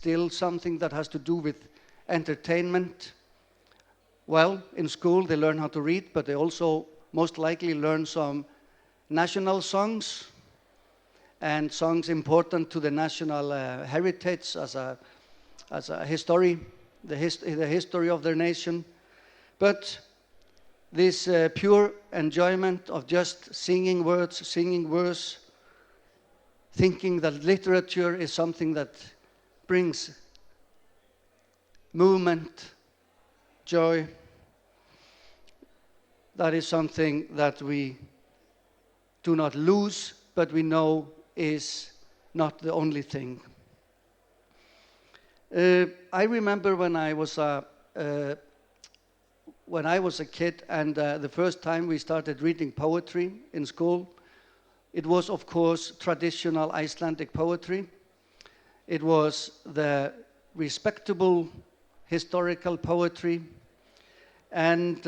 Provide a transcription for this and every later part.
still something that has to do with entertainment. Well, in school they learn how to read, but they also most likely learn some national songs and songs important to the national heritage as a history, the history of their nation. But this pure enjoyment of just singing words, singing verse, thinking that literature is something that brings movement, joy, that is something that we do not lose, but we know is not the only thing. I remember when I was a kid, and the first time we started reading poetry in school, it was, of course, traditional Icelandic poetry. It was the respectable historical poetry, and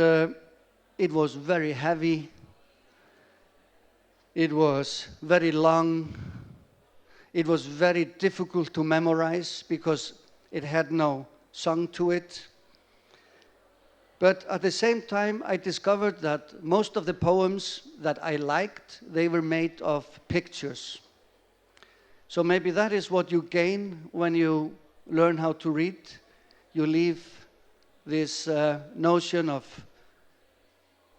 it was very heavy. It was very long. It was very difficult to memorize because it had no song to it. But at the same time, I discovered that most of the poems that I liked, they were made of pictures. So maybe that is what you gain when you learn how to read. You leave this notion of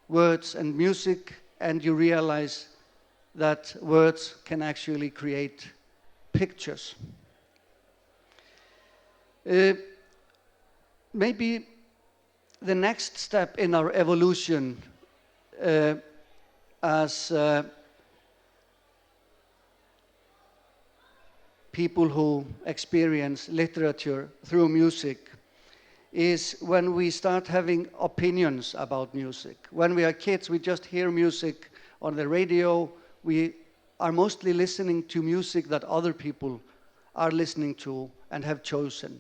words and music, and you realize that words can actually create pictures. Maybe the next step in our evolution as people who experience literature through music is when we start having opinions about music. When we are kids, we just hear music on the radio. We are mostly listening to music that other people are listening to and have chosen.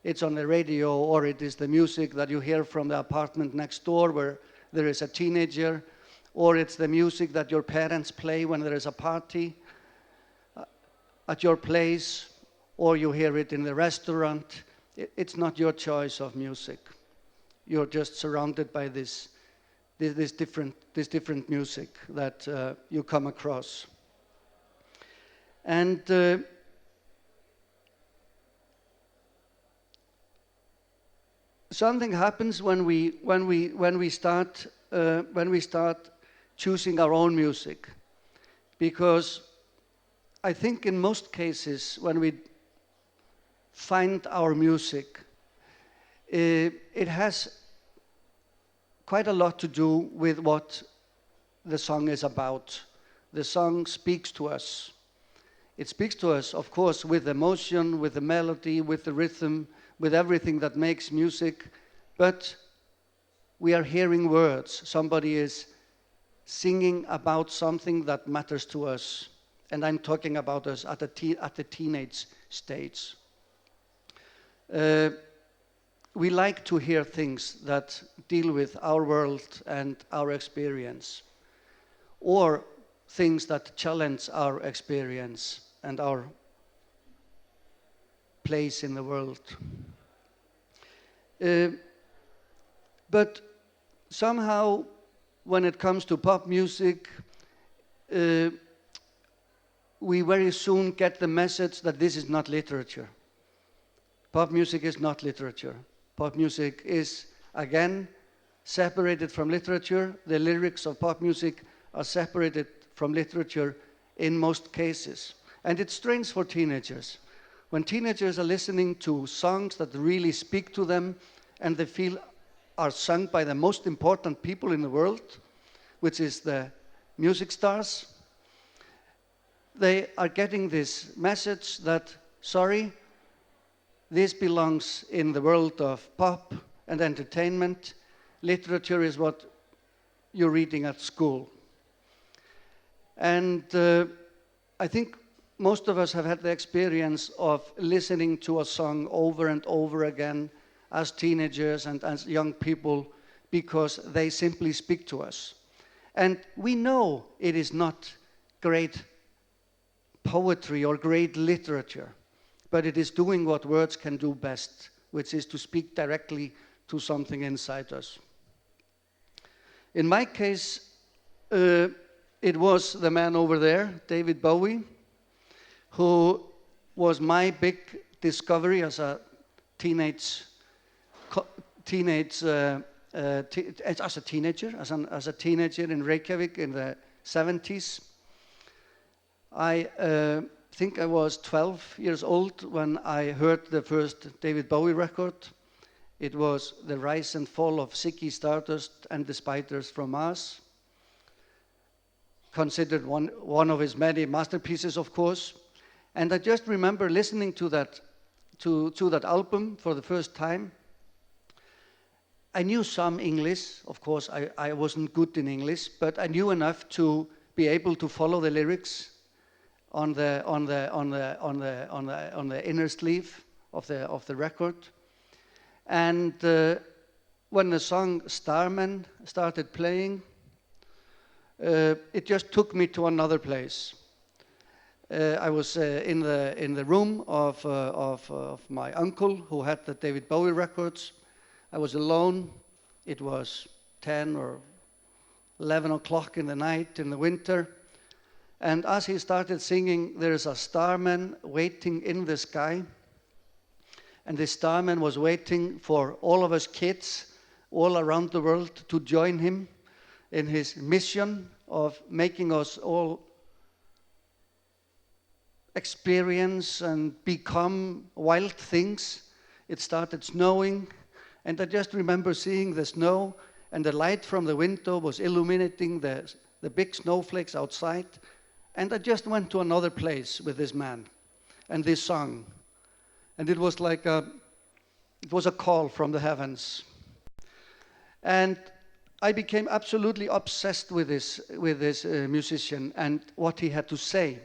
It's on the radio, or it is the music that you hear from the apartment next door where there is a teenager, or it's the music that your parents play when there is a party at your place, or you hear it in the restaurant. It's not your choice of music. You're just surrounded by this different music that you come across. And something happens when we start choosing our own music, because I think in most cases when we find our music, it has quite a lot to do with what the song is about. The song speaks to us. It speaks to us, of course, with emotion, with the melody, with the rhythm, with everything that makes music, but we are hearing words. Somebody is singing about something that matters to us, and I'm talking about us at the teenage stage. We like to hear things that deal with our world and our experience, or things that challenge our experience and our place in the world. But somehow, when it comes to pop music, we very soon get the message that this is not literature. Pop music is not literature. Pop music is, again, separated from literature. The lyrics of pop music are separated from literature in most cases. And it's strange for teenagers. When teenagers are listening to songs that really speak to them and they feel are sung by the most important people in the world, which is the music stars, they are getting this message that, sorry, this belongs in the world of pop and entertainment. Literature is what you're reading at school. And I think most of us have had the experience of listening to a song over and over again as teenagers and as young people because they simply speak to us. And we know it is not great poetry or great literature, but it is doing what words can do best, which is to speak directly to something inside us. In my case, it was the man over there, David Bowie, who was my big discovery as a teenager, as a teenager in Reykjavik in the 70s. I think I was 12 years old when I heard the first David Bowie record. It was The Rise and Fall of Ziggy Stardust and the Spiders from Mars. Considered one of his many masterpieces, of course. And I just remember listening to that album for the first time. I knew some English, of course. I wasn't good in English, but I knew enough to be able to follow the lyrics on the inner sleeve of the record. And when the song Starman started playing, it just took me to another place. I was in the room of my uncle who had the David Bowie records. I was alone. It was 10 or 11 o'clock in the night in the winter. And as he started singing, there is a starman waiting in the sky. And the starman was waiting for all of us kids all around the world to join him in his mission of making us all experience and become wild things. It started snowing, and I just remember seeing the snow, and the light from the window was illuminating the big snowflakes outside. And I just went to another place with this man and this song. And it was like it was a call from the heavens. And I became absolutely obsessed with this musician and what he had to say.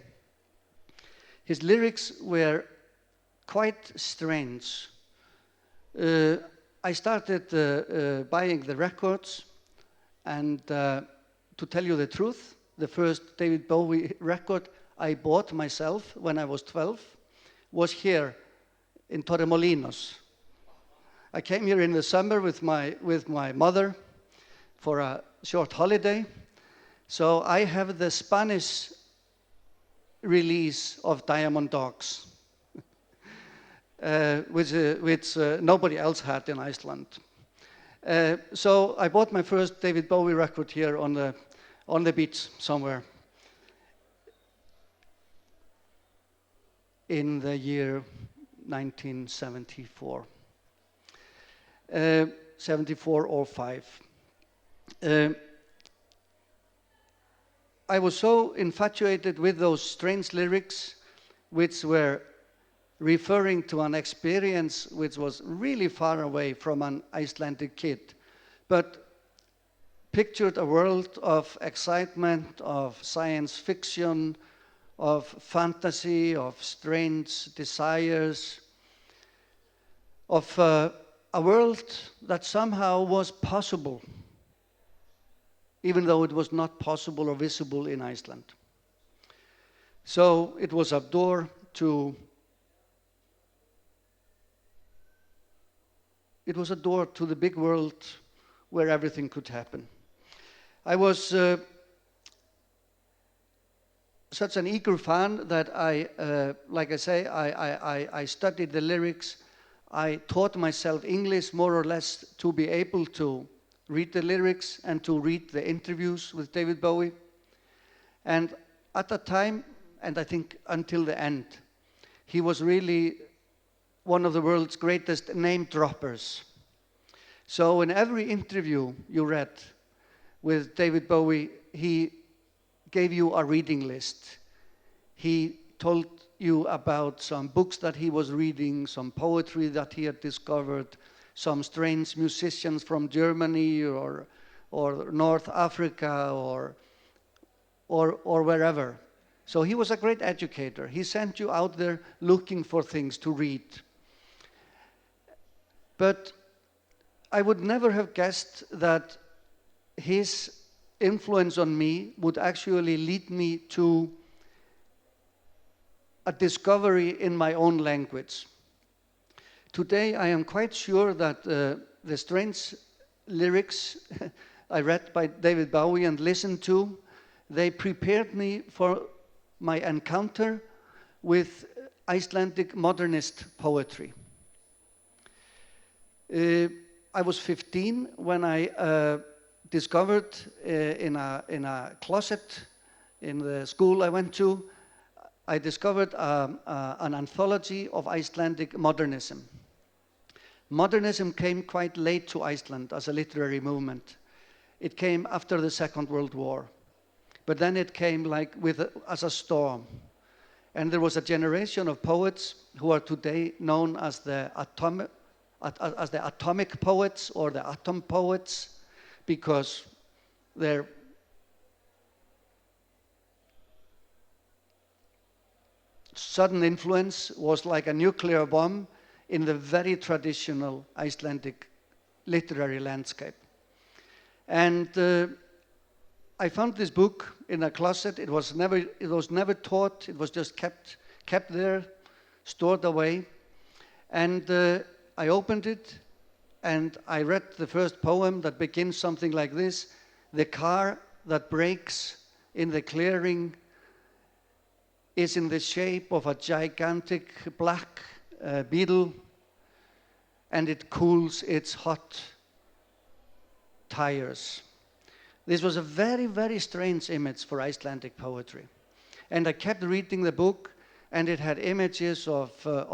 His lyrics were quite strange. I started buying the records, and to tell you the truth, the first David Bowie record I bought myself when I was 12 was here in Torremolinos. I came here in the summer with my mother for a short holiday. So I have the Spanish release of Diamond Dogs, which nobody else had in Iceland. So I bought my first David Bowie record here on the beach somewhere in the year 1974, 74 or 5. I was so infatuated with those strange lyrics, which were referring to an experience which was really far away from an Icelandic kid, but pictured a world of excitement, of science fiction, of fantasy, of strange desires, of a world that somehow was possible, even though it was not possible or visible in Iceland. So it was a door to the big world where everything could happen. I was such an eager fan that I studied the lyrics. I taught myself English more or less to be able to read the lyrics and to read the interviews with David Bowie. And at that time, and I think until the end, he was really one of the world's greatest name droppers. So in every interview you read with David Bowie, he gave you a reading list. He told you about some books that he was reading, some poetry that he had discovered, some strange musicians from Germany or North Africa or wherever. So he was a great educator. He sent you out there looking for things to read. But I would never have guessed that his influence on me would actually lead me to a discovery in my own language. Today I am quite sure that the strange lyrics I read by David Bowie and listened to, they prepared me for my encounter with Icelandic modernist poetry. I was 15 when I discovered in a closet in the school I went to, I discovered an anthology of Icelandic modernism. Modernism came quite late to Iceland as a literary movement. It came after the Second World War, but then it came like as a storm. And there was a generation of poets who are today known as the atomic poets or the atom poets, because their sudden influence was like a nuclear bomb in the very traditional Icelandic literary landscape. And I found this book in a closet. It was never taught. It was just kept there, stored away. And I opened it, and I read the first poem that begins something like this: "The car that breaks in the clearing is in the shape of a gigantic black beetle, and it cools its hot tires." This was a very, very strange image for Icelandic poetry. And I kept reading the book, and it had images of the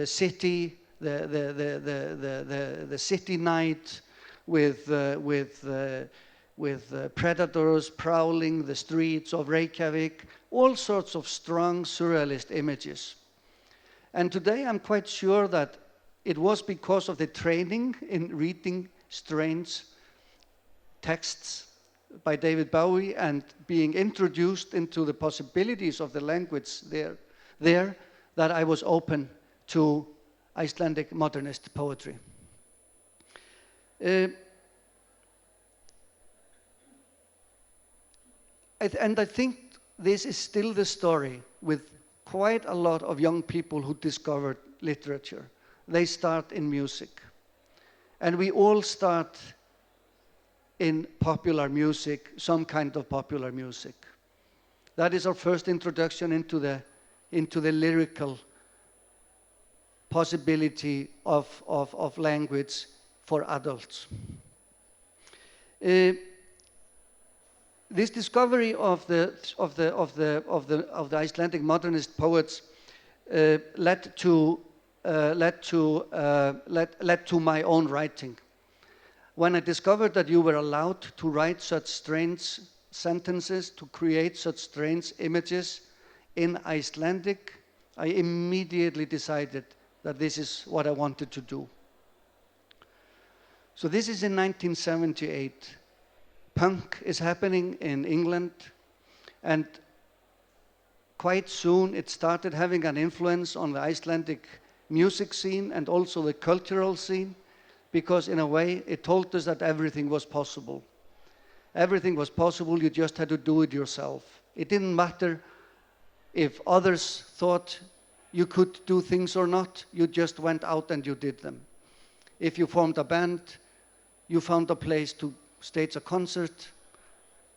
city, the city night, with predators prowling the streets of Reykjavik, all sorts of strong surrealist images. And today I'm quite sure that it was because of the training in reading strange texts by David Bowie and being introduced into the possibilities of the language there that I was open to Icelandic modernist poetry. And I think this is still the story with quite a lot of young people who discovered literature. They start in music. And we all start in popular music, some kind of popular music. That is our first introduction into the lyrical possibility of language for adults. This discovery of the Icelandic modernist poets led to my own writing. When I discovered that you were allowed to write such strange sentences, to create such strange images in Icelandic, I immediately decided that this is what I wanted to do. So this is in 1978. Punk is happening in England, and quite soon it started having an influence on the Icelandic music scene and also the cultural scene, because in a way it told us that everything was possible. Everything was possible, you just had to do it yourself. It didn't matter if others thought you could do things or not, you just went out and you did them. If you formed a band, you found a place to stage a concert,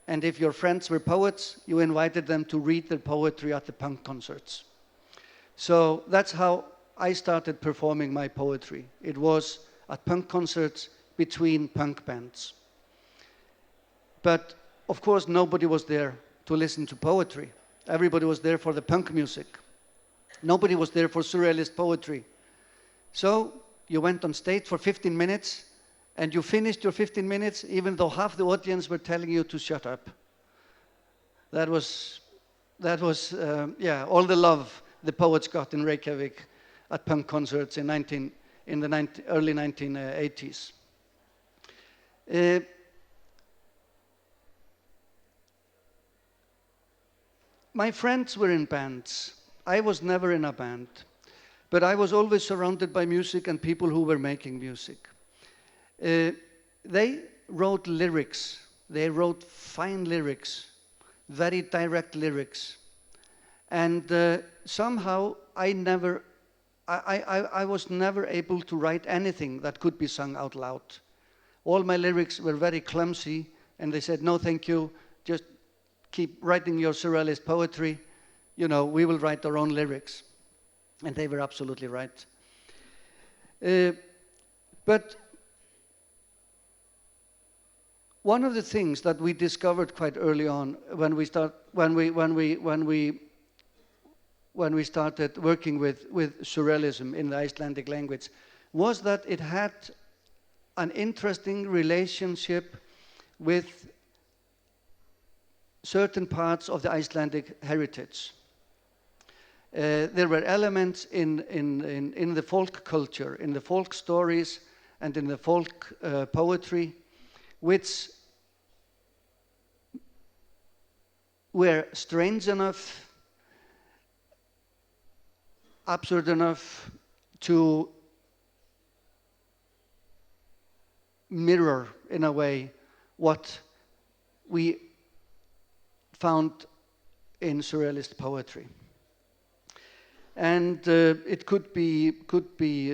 and if your friends were poets, you invited them to read their poetry at the punk concerts. So that's how I started performing my poetry. It was at punk concerts between punk bands. But of course nobody was there to listen to poetry. Everybody was there for the punk music. Nobody was there for surrealist poetry. So you went on stage for 15 minutes, and you finished your 15 minutes even though half the audience were telling you to shut up. That was all the love the poets got in Reykjavik at punk concerts in the early 1980s. My friends were in bands. I was never in a band, but I was always surrounded by music and people who were making music. They wrote lyrics. They wrote fine lyrics very direct lyrics. And somehow I was never able to write anything that could be sung out loud. All my lyrics were very clumsy, and they said, no, thank you, just keep writing your surrealist poetry. You know, we will write our own lyrics. And they were absolutely right. But one of the things that we discovered quite early on when we started working with surrealism in the Icelandic language was that it had an interesting relationship with certain parts of the Icelandic heritage. There were elements in the folk culture, in the folk stories, and in the folk poetry, which were strange enough, absurd enough to mirror, in a way, what we found in surrealist poetry. And it could be, it could be,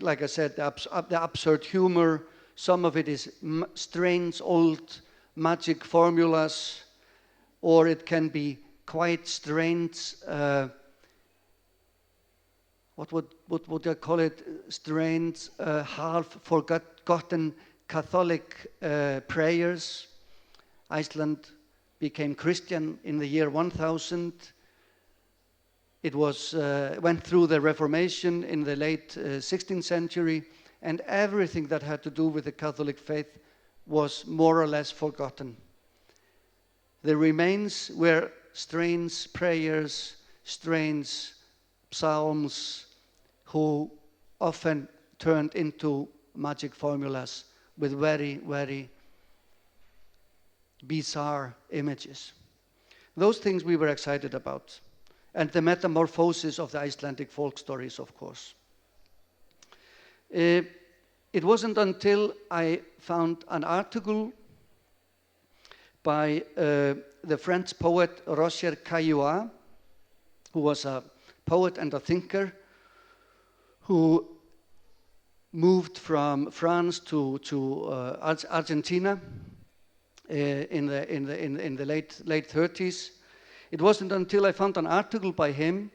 like I said, the absurd humor. Some of it is strange old magic formulas, or it can be quite strange, what would I call it? Strange, half-forgotten Catholic prayers. Iceland became Christian in the year 1000. It went through the Reformation in the late 16th century, and everything that had to do with the Catholic faith was more or less forgotten. The remains were strange prayers, strange psalms, who often turned into magic formulas with very, very bizarre images. Those things we were excited about, and the metamorphosis of the Icelandic folk stories, of course. It wasn't until I found an article by the French poet Roger Caillois, who was a poet and a thinker, who moved from France to Argentina in the late 30s. It wasn't until I found an article by him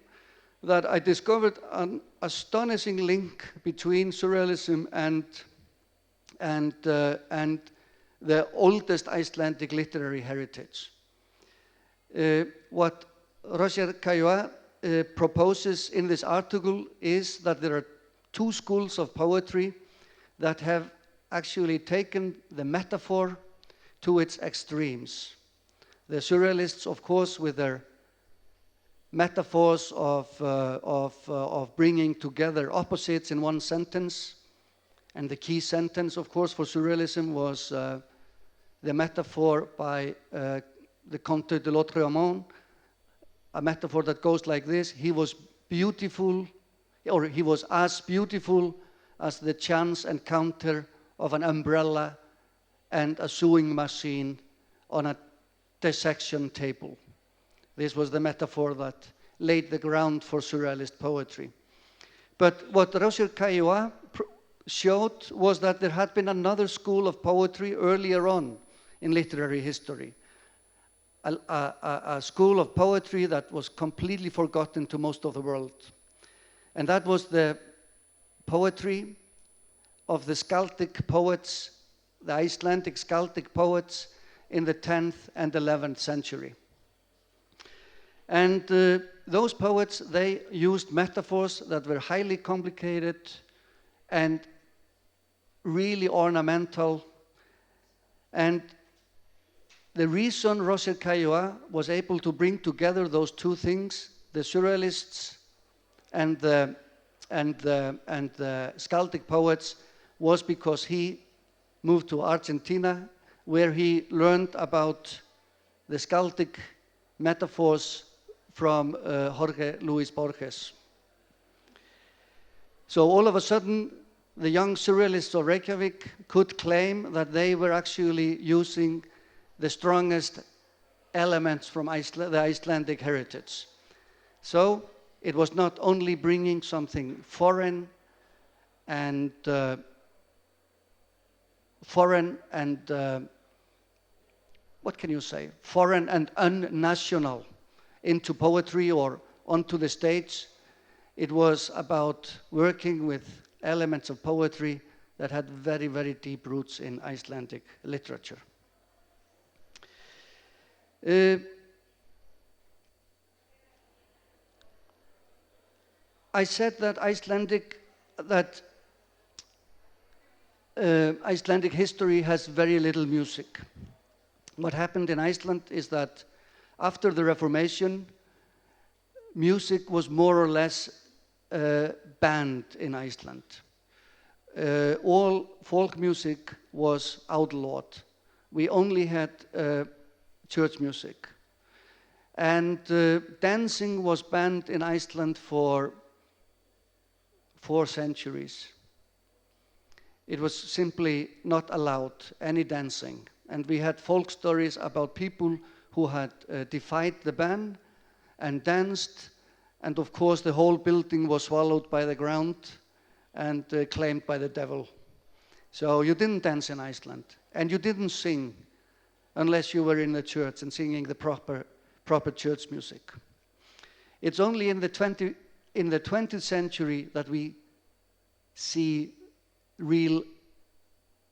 that I discovered an astonishing link between surrealism and the oldest Icelandic literary heritage. What Roger Caillois proposes in this article is that there are two schools of poetry that have actually taken the metaphor to its extremes. The surrealists, of course, with their metaphors of bringing together opposites in one sentence, and the key sentence, of course, for surrealism was the metaphor by the Comte de Lautréamont, a metaphor that goes like this: he was beautiful, or he was as beautiful as the chance encounter of an umbrella and a sewing machine on a dissection table. This was the metaphor that laid the ground for surrealist poetry. But what Roger Caillois showed was that there had been another school of poetry earlier on in literary history, a school of poetry that was completely forgotten to most of the world. And that was the poetry of the Skaldic poets, the Icelandic Skaldic poets in the 10th and 11th century. And those poets, they used metaphors that were highly complicated and really ornamental. And the reason Roger Caillois was able to bring together those two things, the surrealists and the Skaldic poets, was because he moved to Argentina, where he learned about the Skaldic metaphors from Jorge Luis Borges. So all of a sudden, the young surrealists of Reykjavik could claim that they were actually using the strongest elements from the Icelandic heritage. So it was not only bringing something foreign and what can you say? Foreign and unnational into poetry or onto the stage. It was about working with elements of poetry that had very, very deep roots in Icelandic literature. I said that Icelandic history has very little music. What happened in Iceland is that after the Reformation, music was more or less banned in Iceland. All folk music was outlawed. We only had church music. And dancing was banned in Iceland for 4 centuries. It was simply not allowed, any dancing. And we had folk stories about people who had defied the ban and danced, and of course the whole building was swallowed by the ground and claimed by the devil. So you didn't dance in Iceland, and you didn't sing unless you were in the church and singing the proper church music. It's only in the 20th century that we see real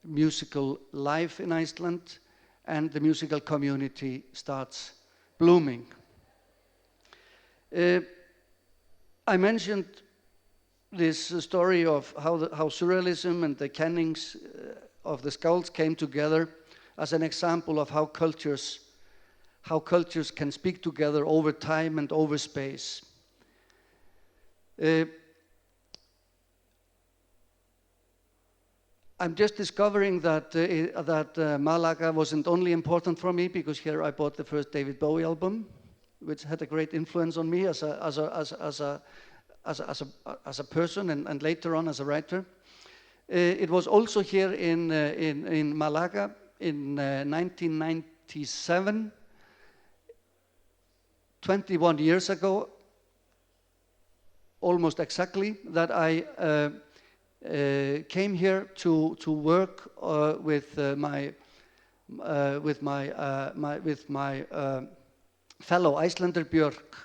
musical life in Iceland, and the musical community starts blooming. I mentioned this story of how surrealism and the kennings of the skulls came together as an example of how cultures can speak together over time and over space. I'm just discovering that Malaga wasn't only important for me because here I bought the first David Bowie album, which had a great influence on me as a person and later on as a writer. It was also here in Malaga in 1997, 21 years ago, almost exactly, that I came here to work with my fellow Icelander Björk,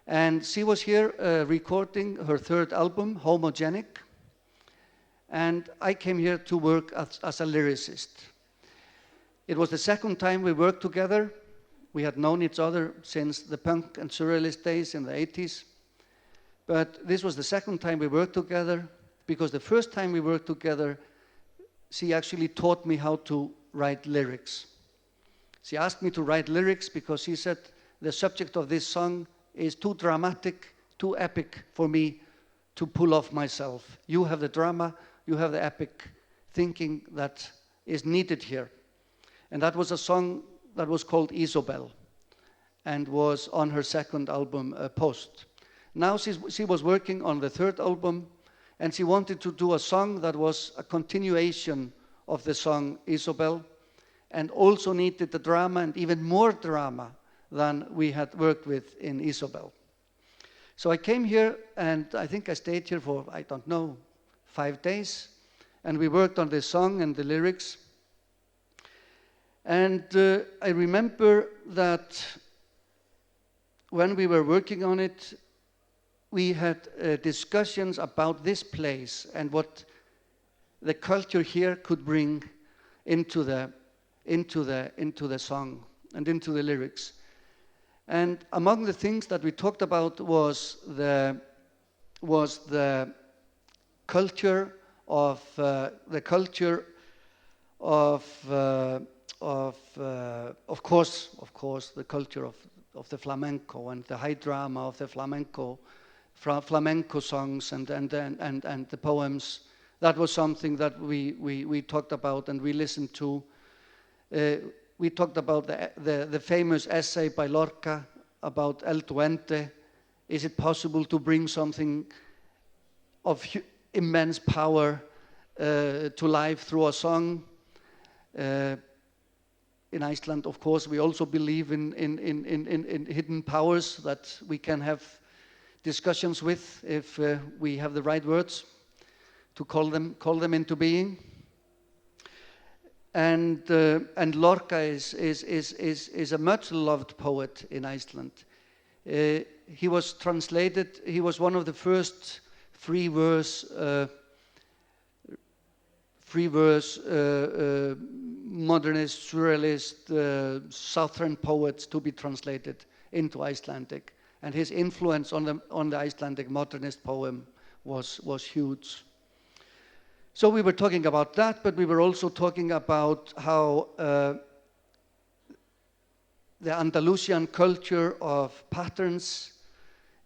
and she was here recording her 3rd album, Homogenic, and I came here to work as a lyricist. It was the 2nd time we worked together. We had known each other since the punk and surrealist days in the 80s, but this was the 2nd time we worked together, because the first time we worked together, she actually taught me how to write lyrics. She asked me to write lyrics because she said the subject of this song is too dramatic, too epic for me to pull off myself. You have the drama, you have the epic thinking that is needed here. And that was a song that was called Isobel and was on her 2nd album, Post. Now she was working on the 3rd album, and she wanted to do a song that was a continuation of the song Isobel, and also needed the drama and even more drama than we had worked with in Isobel. So I came here, and I think I stayed here for, 5 days, and we worked on this song and the lyrics. And I remember that when we were working on it, we had discussions about this place and what the culture here could bring into the song and into the lyrics. And among the things that we talked about was the culture of course the culture of the flamenco and the high drama of the flamenco songs and the poems. That was something that we talked about and we listened to. We talked about the famous essay by Lorca about El Duende. Is it possible to bring something of immense power to life through a song. In Iceland, of course, we also believe in hidden powers that we can have discussions with if we have the right words to call them into being. And Lorca is a much loved poet in Iceland. He was translated. He was one of the first free verse modernist, surrealist, southern poets to be translated into Icelandic, and his influence on the Icelandic modernist poem was huge. So we were talking about that, but we were also talking about how the Andalusian culture of patterns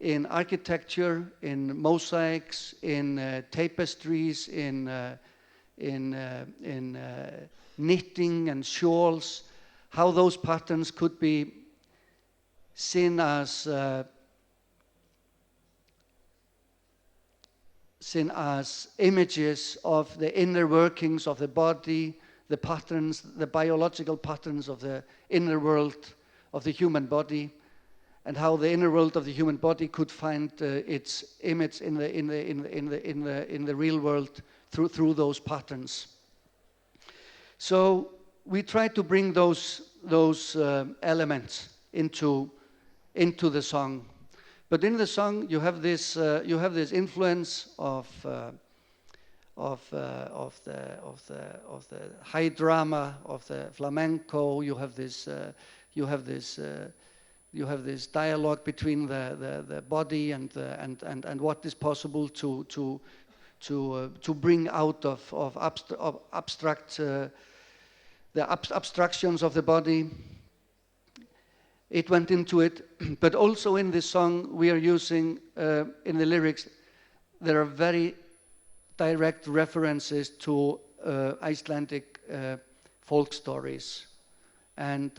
in architecture, in mosaics, in tapestries, in knitting and shawls, how those patterns could be seen as images of the inner workings of the body, the patterns, the biological patterns of the inner world of the human body, and how the inner world of the human body could find its image in the real world through those patterns. So we try to bring those elements into the song. But in the song, you have this influence of the high drama of the flamenco. You have this dialogue between the body and what is possible to bring out of abstract the abstractions of the body. It went into it, but also in this song we are using, in the lyrics, there are very direct references to Icelandic folk stories and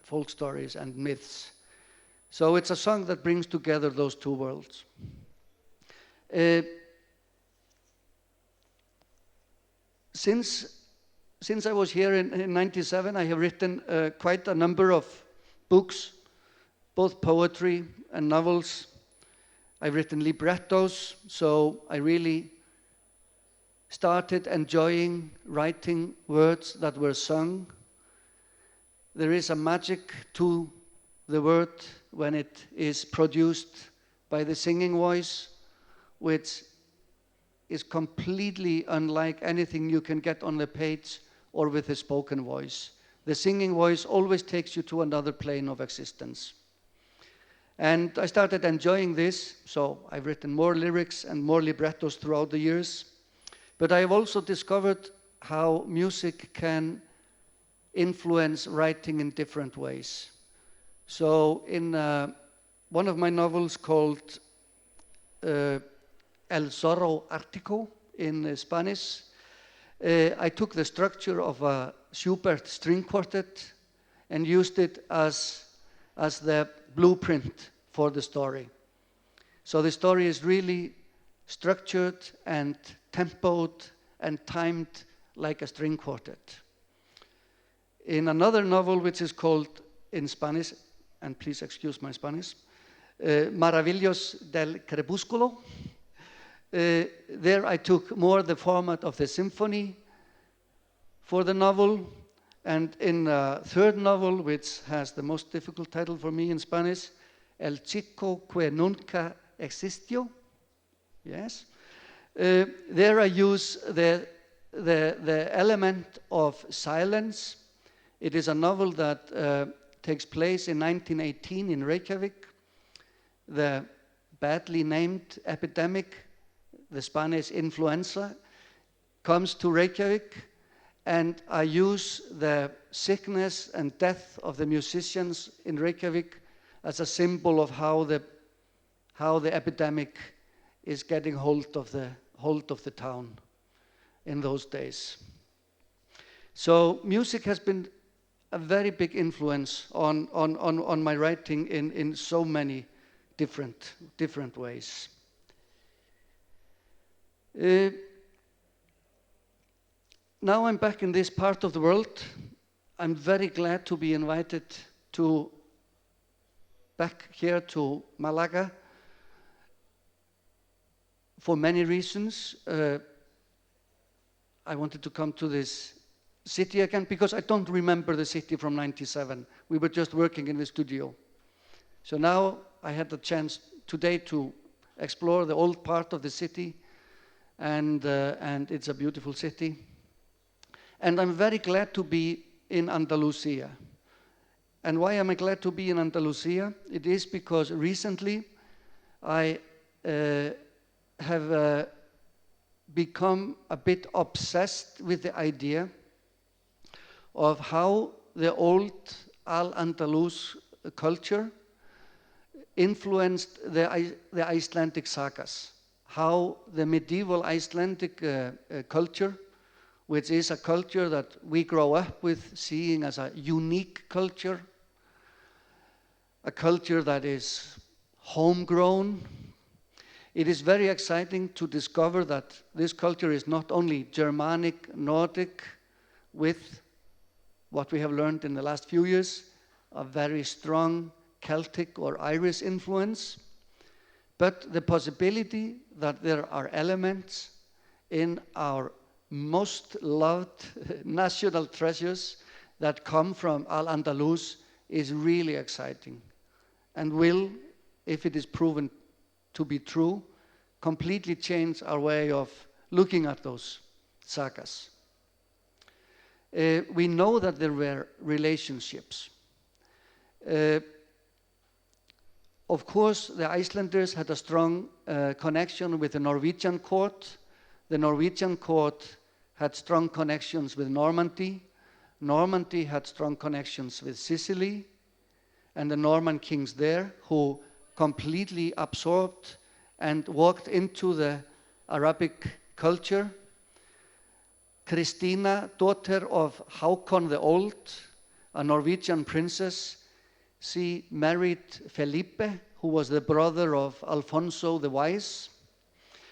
folk stories and myths. So it's a song that brings together those two worlds. Since I was here in 97, I have written quite a number of books, both poetry and novels. I've written librettos, so I really started enjoying writing words that were sung. There is a magic to the word when it is produced by the singing voice, which is completely unlike anything you can get on the page or with a spoken voice. The singing voice always takes you to another plane of existence. And I started enjoying this, so I've written more lyrics and more librettos throughout the years. But I have also discovered how music can influence writing in different ways. So in one of my novels called El Zorro Ártico in Spanish, I took the structure of a Schubert string quartet and used it as the blueprint for the story. So the story is really structured and tempoed and timed like a string quartet. In another novel, which is called in Spanish, and please excuse my Spanish, Maravillos del Crepúsculo, there I took more the format of the symphony for the novel, and in a third novel, which has the most difficult title for me in Spanish, El Chico que nunca existió, yes, there I use the element of silence. It is a novel that takes place in 1918 in Reykjavik. The badly named epidemic, the Spanish influenza, comes to Reykjavik, and I use the sickness and death of the musicians in Reykjavik as a symbol of how the epidemic is getting hold of the town in those days. So music has been a very big influence on my writing in so many different ways. Uh, Now I'm back in this part of the world. I'm very glad to be invited back here to Malaga for many reasons. I wanted to come to this city again because I don't remember the city from '97. We were just working in the studio. So now I had the chance today to explore the old part of the city, and it's a beautiful city. And I'm very glad to be in Andalusia. And why am I glad to be in Andalusia? It is because recently I have become a bit obsessed with the idea of how the old Al-Andalus culture influenced the Icelandic sagas, how the medieval Icelandic culture, which is a culture that we grow up with seeing as a unique culture, a culture that is homegrown. It is very exciting to discover that this culture is not only Germanic, Nordic, with what we have learned in the last few years, a very strong Celtic or Irish influence, but the possibility that there are elements in our most loved national treasures that come from Al-Andalus is really exciting and will, if it is proven to be true, completely change our way of looking at those sagas. We know that there were relationships. Of course, the Icelanders had a strong connection with the Norwegian court. The Norwegian court had strong connections with Normandy. Normandy had strong connections with Sicily, and the Norman kings there who completely absorbed and walked into the Arabic culture. Christina, daughter of Hákon the Old, a Norwegian princess, she married Felipe, who was the brother of Alfonso the Wise.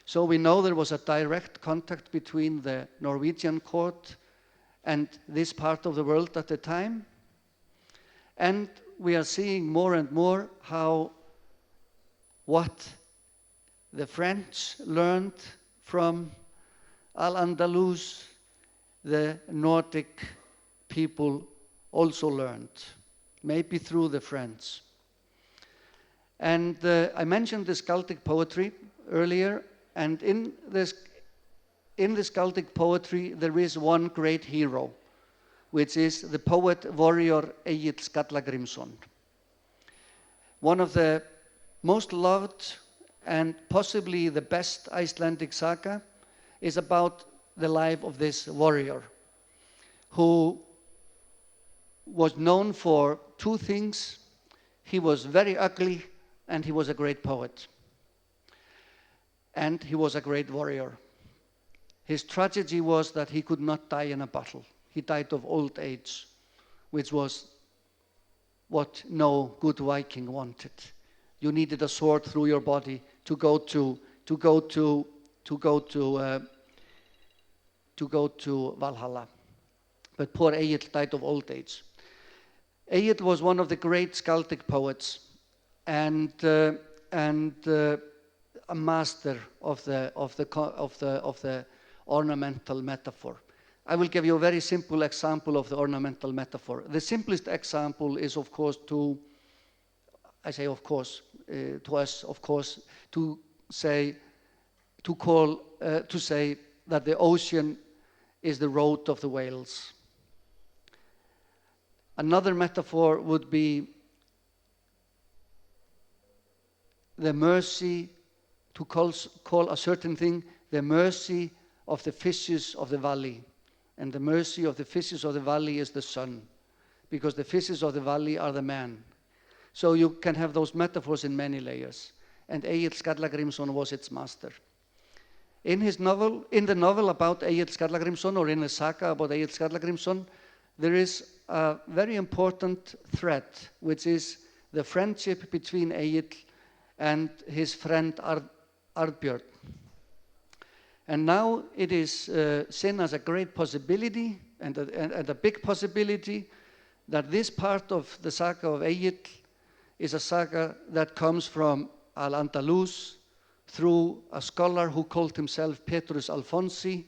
So we know there was a direct contact between the Norwegian court and this part of the world at the time. And we are seeing more and more how what the French learned from Al-Andalus, the Nordic people also learned, maybe through the French. And I mentioned the Skaldic poetry earlier, and in the Skaldic poetry there is one great hero, which is the poet warrior Egill Skallagrímsson. One of the most loved and possibly the best Icelandic saga is about the life of this warrior who was known for two things. He was very ugly and he was a great poet. And he was a great warrior. His tragedy was that he could not die in a battle. He died of old age, which was what no good Viking wanted. You needed a sword through your body to go to Valhalla. But poor Egill died of old age. Egill was one of the great Skaldic poets and a master of the ornamental metaphor. I will give you a very simple example of the ornamental metaphor. The simplest example is, of course, to say that the ocean is the road of the whales. Another metaphor would be the mercy, to call a certain thing the mercy of the fishes of the valley. And the mercy of the fishes of the valley is the sun, because the fishes of the valley are the man. So you can have those metaphors in many layers. And Egill Skallagrímsson was its master. In the novel about Egill Skallagrímsson, or in the saga about Egill Skallagrímsson, there is a very important thread, which is the friendship between Egill and his friend Arnbjörn. And now it is seen as a great possibility and a big possibility that this part of the saga of Egill is a saga that comes from Al-Andalus through a scholar who called himself Petrus Alfonsi,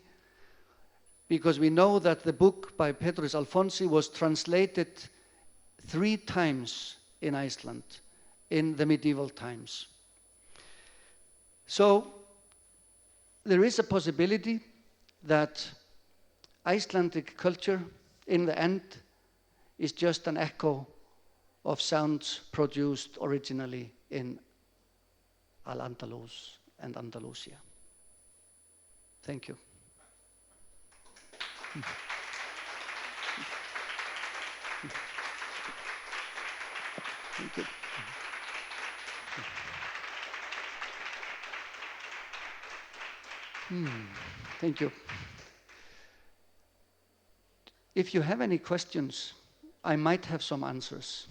because we know that the book by Petrus Alfonsi was translated 3 times in Iceland in the medieval times. So there is a possibility that Icelandic culture in the end is just an echo of sounds produced originally in Al-Andalus and Andalusia. Thank you. Thank you. Thank you. If you have any questions, I might have some answers.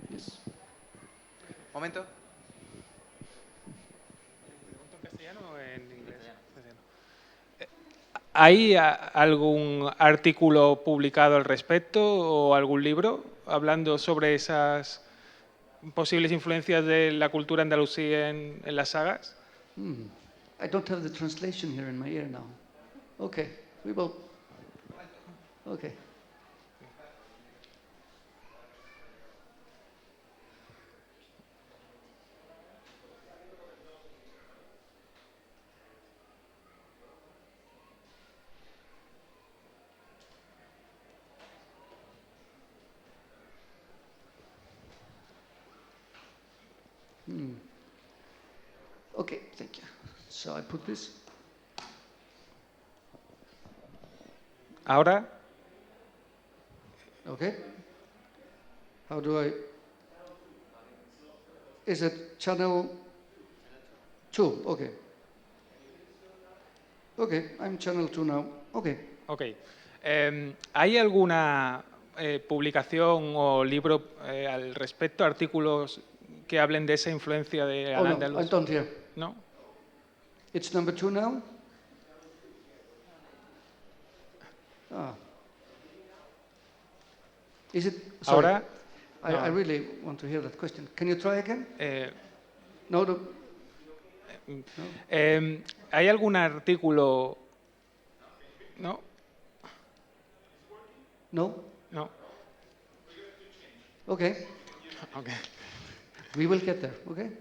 Yes. Momento. ¿En castellano o en inglés? ¿Hay algún artículo publicado al respecto o algún libro hablando sobre esas posibles influencias de la cultura andalusí en las sagas? I don't have the translation here in my ear now. Okay, we will. Okay. Okay, thank you. So I put this. Ahora, Okay. How do I? Is it channel 2? Okay. Okay, I'm channel 2 now. Okay. ok. ¿Hay alguna publicación o libro al respecto, artículos que hablen de esa influencia de Oh no, I Al-Ándalus? don't hear. ¿No? It's number 2 now? Is it? Sorry, Ahora, I really want to hear that question. Can you try again? No, no. ¿hay algún artículo? ¿No? No? No. Okay. Ok. We will get there, okay?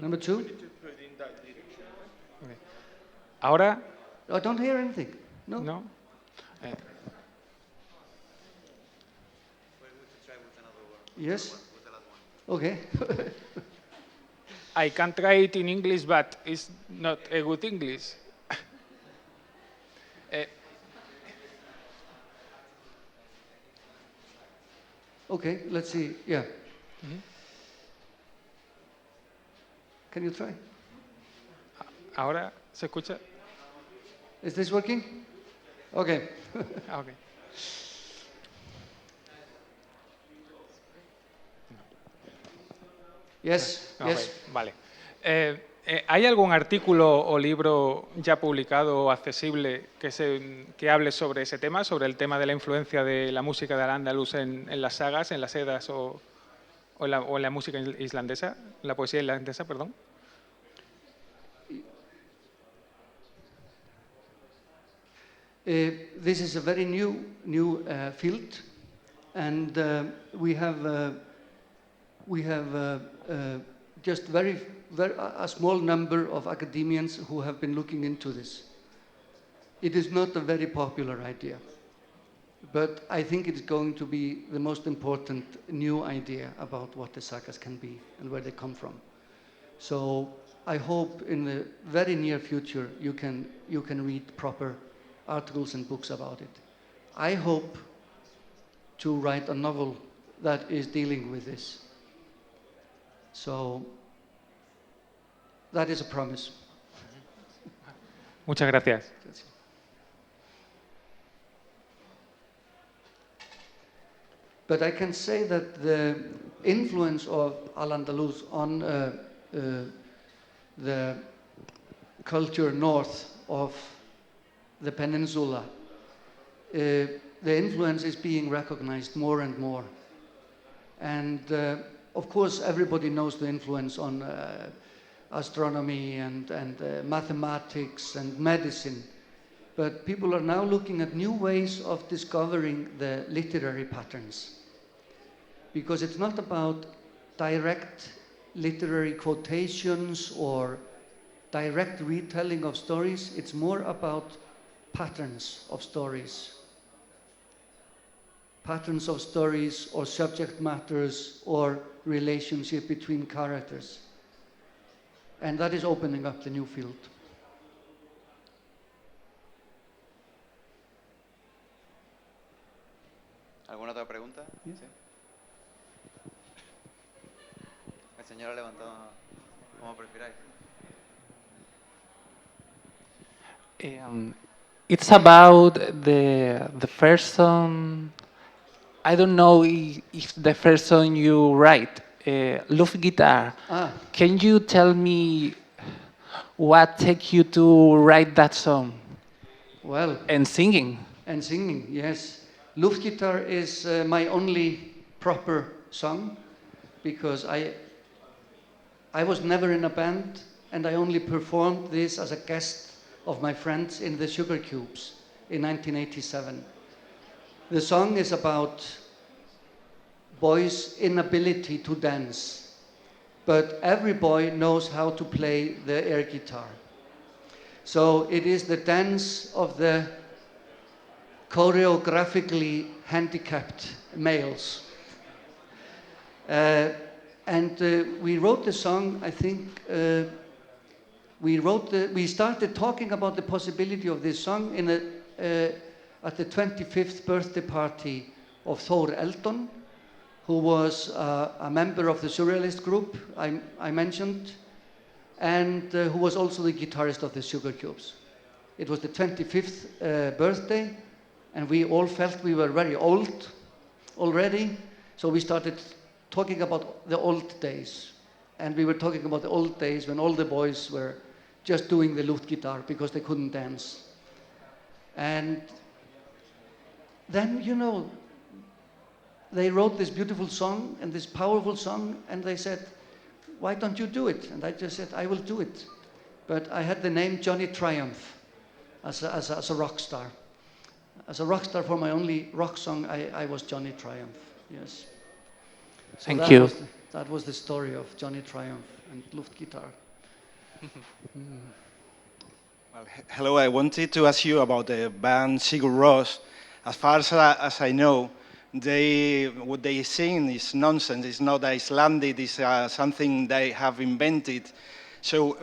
Number 2? Ahora, I don't hear anything. No? no. Yes? Okay. I can try it in English, but it's not a good English. Okay, let's see. Yeah. Can you try? Ahora, ¿se escucha? Is this working? Okay. Ah, ok. Yes, Ok, yes. vale. ¿Hay algún artículo o libro ya publicado o accesible que hable sobre ese tema, sobre el tema de la influencia de la música de Al-Ándalus en las sagas, en las edas o en la música islandesa, la poesía islandesa, perdón? This is a very new field, and we have just very a small number of academians who have been looking into this. It is not a very popular idea, but I think it's going to be the most important new idea about what the sagas can be and where they come from. So I hope in the very near future you can read proper articles and books about it. I hope to write a novel that is dealing with this. So that is a promise. Muchas gracias. But I can say that the influence of Al-Andalus on the culture north of the peninsula, the influence is being recognized more and more. And of course, everybody knows the influence on astronomy and mathematics and medicine. But people are now looking at new ways of discovering the literary patterns. Because it's not about direct literary quotations or direct retelling of stories, it's more about patterns of stories. Patterns of stories or subject matters or relationship between characters. And that is opening up the new field. ¿Alguna otra pregunta? Yeah. ¿Sí? El señor ha levantado, como prefiráis. It's about the first song. I don't know if the first song you write, Luft Guitar. Ah, Can you tell me what take you to write that song well, and singing? and singing, yes. Luftgitarre is my only proper song because I was never in a band and I only performed this as a guest of my friends in the Sugar Cubes in 1987. The song is about boys' inability to dance, but every boy knows how to play the air guitar. So it is the dance of the choreographically handicapped males. We wrote the song, I think, we started talking about the possibility of this song at the 25th birthday party of Thor Eldon, who was a member of the Surrealist group I mentioned, and who was also the guitarist of the Sugar Cubes. It was the 25th birthday, and we all felt we were very old already, so we started talking about the old days. And we were talking about the old days when all the boys were just doing the Luftgitarre because they couldn't dance. And then, you know, they wrote this beautiful song and this powerful song, and they said, why don't you do it? And I just said, I will do it. But I had the name Johnny Triumph as a rock star. As a rock star for my only rock song, I was Johnny Triumph, yes. So Thank you. That was the story of Johnny Triumph and Luftgitarre. Well, hello, I wanted to ask you about the band Sigur Rós. As far as I know, what they sing is nonsense. It's not Icelandic. It's something they have invented. So,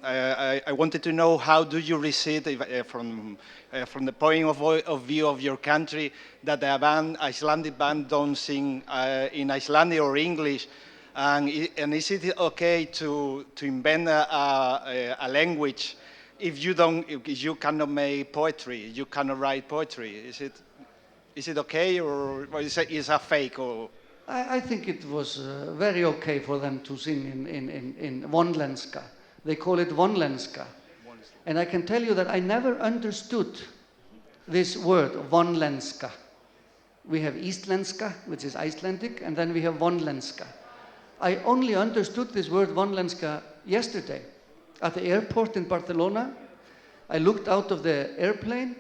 I wanted to know, how do you receive from the point of view of your country that a Icelandic band don't sing in Icelandic or English, and is it okay to invent a language if you cannot make poetry, you cannot write poetry? Is it okay, or is it a fake? Or I think it was very okay for them to sing in vonlenska. They call it vonlenska. And I can tell you that I never understood this word, vonlenska. We have Íslenska, which is Icelandic, and then we have vonlenska. I only understood this word vonlenska yesterday. At the airport in Barcelona, I looked out of the airplane,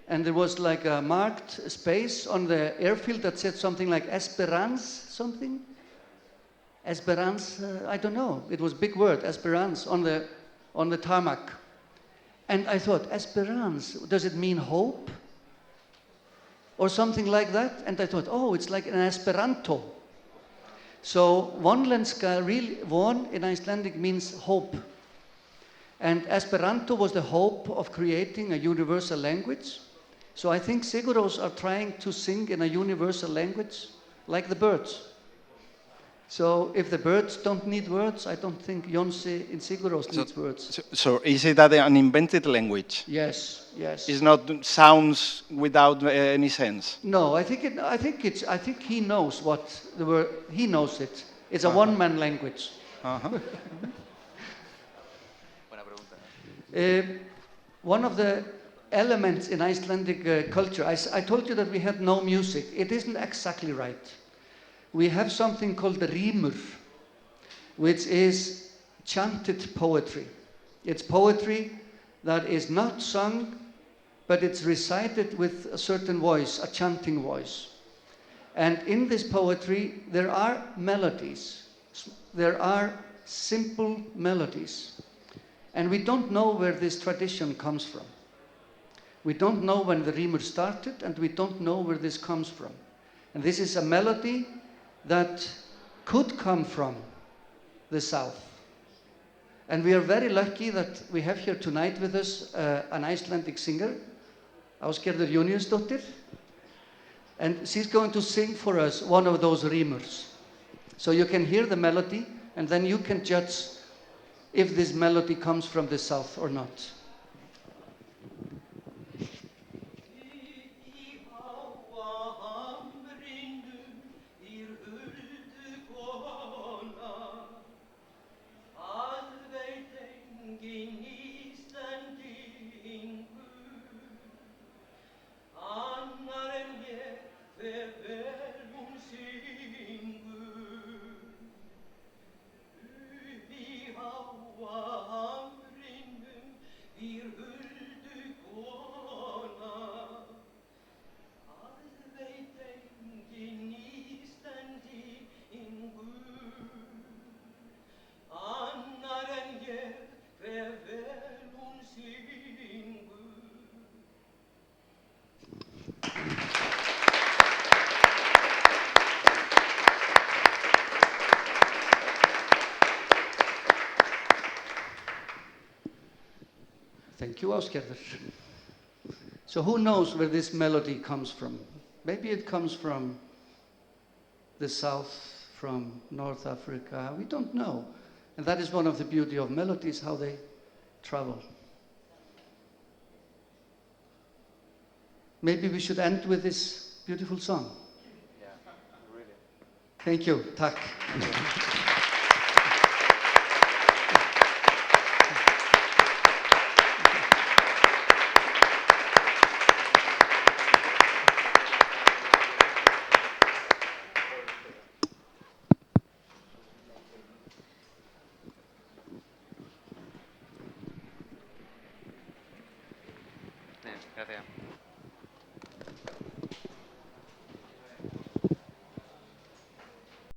and there was like a marked space on the airfield that said something like Esperance something. Esperance, I don't know. It was a big word, Esperance, on the tarmac. And I thought, Esperance, does it mean hope? Or something like that? And I thought, oh, it's like an Esperanto. So vonlenska, really, von in Icelandic means hope. And Esperanto was the hope of creating a universal language. So I think Sigur Rós are trying to sing in a universal language, like the birds. So if the birds don't need words, I don't think Jónsi in Sigurjón needs words. So is it an invented language? Yes, yes. It's not sounds without any sense. No, I think he knows what the word. He knows it. It's a one-man language. Uh-huh. Buena pregunta. One of the elements in Icelandic culture, I told you that we had no music. It isn't exactly right. We have something called the rímur, which is chanted poetry. It's poetry that is not sung, but it's recited with a certain voice, a chanting voice. And in this poetry, there are melodies. There are simple melodies. And we don't know where this tradition comes from. We don't know when the rímur started, and we don't know where this comes from. And this is a melody that could come from the south. And we are very lucky that we have here tonight with us an Icelandic singer, Ásgerður Júníusdóttir, and she's going to sing for us one of those rímurs. So you can hear the melody, and then you can judge if this melody comes from the south or not. Thank you, Ásgerður. So who knows where this melody comes from? Maybe it comes from the south, from North Africa. We don't know. And that is one of the beauty of melodies, how they travel. Maybe we should end with this beautiful song. Yeah, really. Thank you. Takk. Gracias.